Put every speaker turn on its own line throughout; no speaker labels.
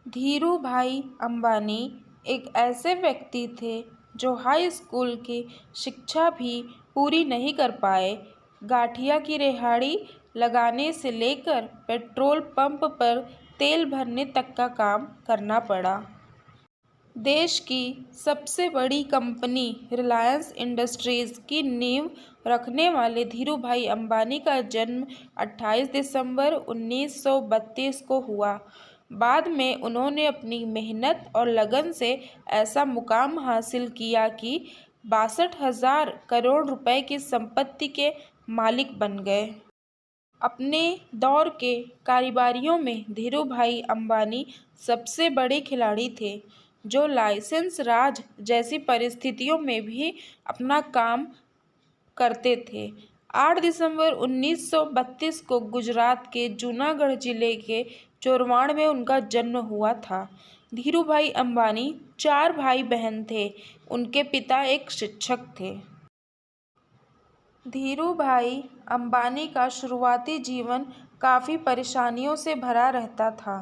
धीरूभाई अंबानी एक ऐसे व्यक्ति थे जो हाई स्कूल की शिक्षा भी पूरी नहीं कर पाए। गाठिया की रेहड़ी लगाने से लेकर पेट्रोल पंप पर तेल भरने तक का काम करना पड़ा। देश की सबसे बड़ी कंपनी रिलायंस इंडस्ट्रीज की नींव रखने वाले धीरूभाई अंबानी का जन्म 28 दिसंबर 1932 को हुआ। बाद में उन्होंने अपनी मेहनत और लगन से ऐसा मुकाम हासिल किया कि 62,000 करोड़ रुपए की संपत्ति के मालिक बन गए। अपने दौर के कारोबारियों में धीरूभाई अंबानी सबसे बड़े खिलाड़ी थे, जो लाइसेंस राज जैसी परिस्थितियों में भी अपना काम करते थे। 8 दिसंबर 1932 को गुजरात के जूनागढ़ जिले के चोरवाड़ में उनका जन्म हुआ था। धीरूभाई अंबानी 4 भाई बहन थे। उनके पिता एक शिक्षक थे। धीरूभाई अंबानी का शुरुआती जीवन काफ़ी परेशानियों से भरा रहता था।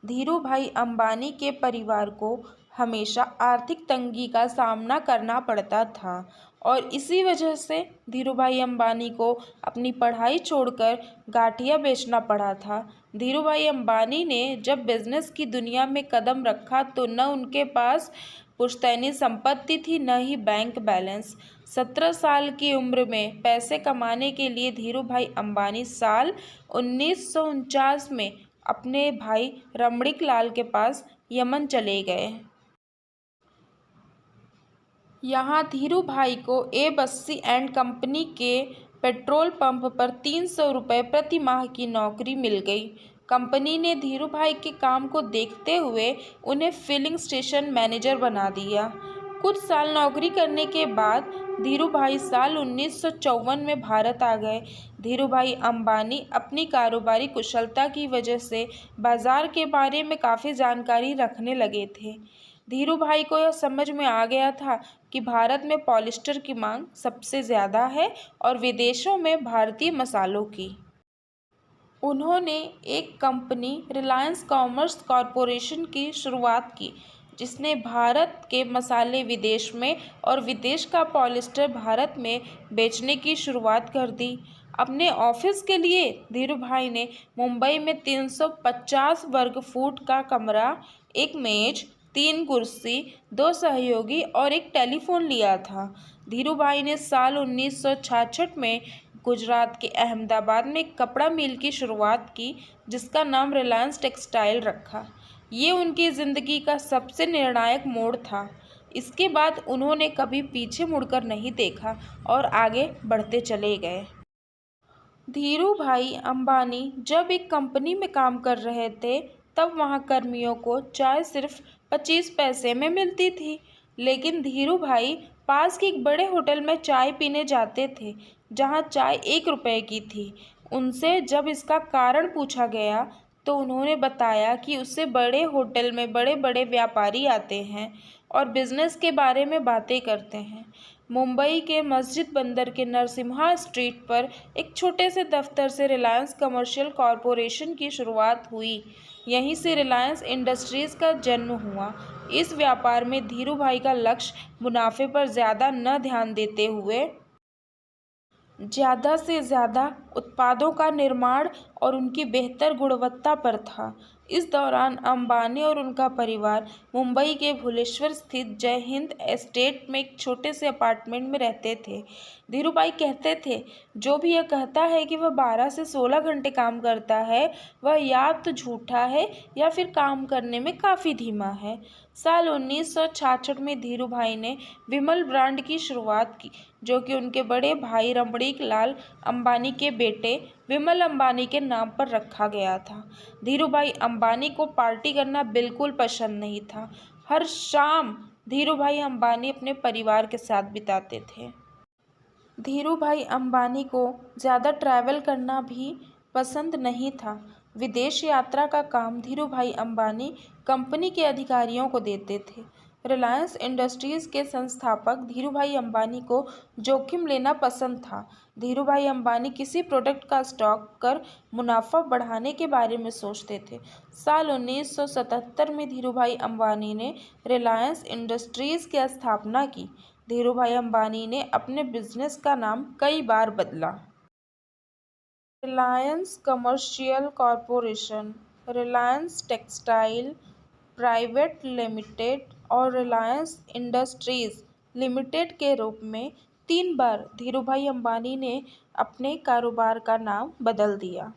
धीरूभाई अंबानी के परिवार को हमेशा आर्थिक तंगी का सामना करना पड़ता था और इसी वजह से धीरूभाई अंबानी को अपनी पढ़ाई छोड़कर गाठिया बेचना पड़ा था। धीरूभाई अंबानी ने जब बिजनेस की दुनिया में कदम रखा तो न उनके पास पुश्तैनी संपत्ति थी, न ही बैंक बैलेंस। 17 साल की उम्र में पैसे कमाने के लिए धीरूभाई अंबानी साल 1949 में अपने भाई रमणीक लाल के पास यमन चले गए। यहाँ धीरूभाई को ए बस्सी एंड कंपनी के पेट्रोल पंप पर 300 रुपये प्रति माह की नौकरी मिल गई। कंपनी ने धीरूभाई के काम को देखते हुए उन्हें फिलिंग स्टेशन मैनेजर बना दिया। कुछ साल नौकरी करने के बाद धीरूभाई साल 1954 में भारत आ गए। धीरूभाई अंबानी अपनी कारोबारी कुशलता की वजह से बाजार के बारे में काफ़ी जानकारी रखने लगे थे। धीरूभाई को यह समझ में आ गया था कि भारत में पॉलिएस्टर की मांग सबसे ज़्यादा है और विदेशों में भारतीय मसालों की। उन्होंने एक कंपनी रिलायंस कॉमर्स कॉरपोरेशन की शुरुआत की, जिसने भारत के मसाले विदेश में और विदेश का पॉलिएस्टर भारत में बेचने की शुरुआत कर दी। अपने ऑफिस के लिए धीरूभाई ने मुंबई में 350 वर्ग फुट का कमरा, एक मेज, 3 कुर्सी, 2 सहयोगी और एक टेलीफोन लिया था। धीरूभाई ने साल 1966 में गुजरात के अहमदाबाद में एक कपड़ा मिल की शुरुआत की, जिसका नाम रिलायंस टेक्सटाइल रखा। ये उनकी ज़िंदगी का सबसे निर्णायक मोड़ था। इसके बाद उन्होंने कभी पीछे मुड़कर नहीं देखा और आगे बढ़ते चले गए। धीरूभाई अंबानी जब एक कंपनी में काम कर रहे थे, तब वहां कर्मियों को चाय सिर्फ 25 पैसे में मिलती थी, लेकिन धीरूभाई पास के एक बड़े होटल में चाय पीने जाते थे, जहां चाय 1 रुपये की थी। उनसे जब इसका कारण पूछा गया तो उन्होंने बताया कि उससे बड़े होटल में बड़े बड़े व्यापारी आते हैं और बिजनेस के बारे में बातें करते हैं। मुंबई के मस्जिद बंदर के नरसिम्हा स्ट्रीट पर एक छोटे से दफ्तर से रिलायंस कमर्शियल कॉरपोरेशन की शुरुआत हुई। यहीं से रिलायंस इंडस्ट्रीज़ का जन्म हुआ। इस व्यापार में धीरूभाई का लक्ष्य मुनाफे पर ज़्यादा न ध्यान देते हुए ज़्यादा से ज़्यादा उत्पादों का निर्माण और उनकी बेहतर गुणवत्ता पर था। इस दौरान अंबानी और उनका परिवार मुंबई के भुवनेश्वर स्थित जय हिंद एस्टेट में एक छोटे से अपार्टमेंट में रहते थे। धीरूभाई कहते थे, जो भी यह कहता है कि वह 12 से 16 घंटे काम करता है, वह या तो झूठा है या फिर काम करने में काफ़ी धीमा है। साल 1966 में धीरूभाई ने विमल ब्रांड की शुरुआत की, जो कि उनके बड़े भाई रमणीक लाल अंबानी के बेटे विमल अंबानी के नाम पर रखा गया था। धीरूभाई अंबानी को पार्टी करना बिल्कुल पसंद नहीं था। हर शाम धीरूभाई अंबानी अपने परिवार के साथ बिताते थे। धीरूभाई अंबानी को ज़्यादा ट्रैवल करना भी पसंद नहीं था। विदेश यात्रा का काम धीरूभाई अंबानी कंपनी के अधिकारियों को देते थे। रिलायंस इंडस्ट्रीज के संस्थापक धीरूभाई अंबानी को जोखिम लेना पसंद था। धीरूभाई अंबानी किसी प्रोडक्ट का स्टॉक कर मुनाफा बढ़ाने के बारे में सोचते थे। साल 1977 में धीरूभाई अंबानी ने रिलायंस इंडस्ट्रीज की स्थापना की। धीरूभाई अंबानी ने अपने बिजनेस का नाम कई बार बदला। Reliance commercial corporation, Reliance textile private limited और रिलायंस इंडस्ट्रीज लिमिटेड के रूप में 3 बार धीरूभाई अंबानी ने अपने कारोबार का नाम बदल दिया।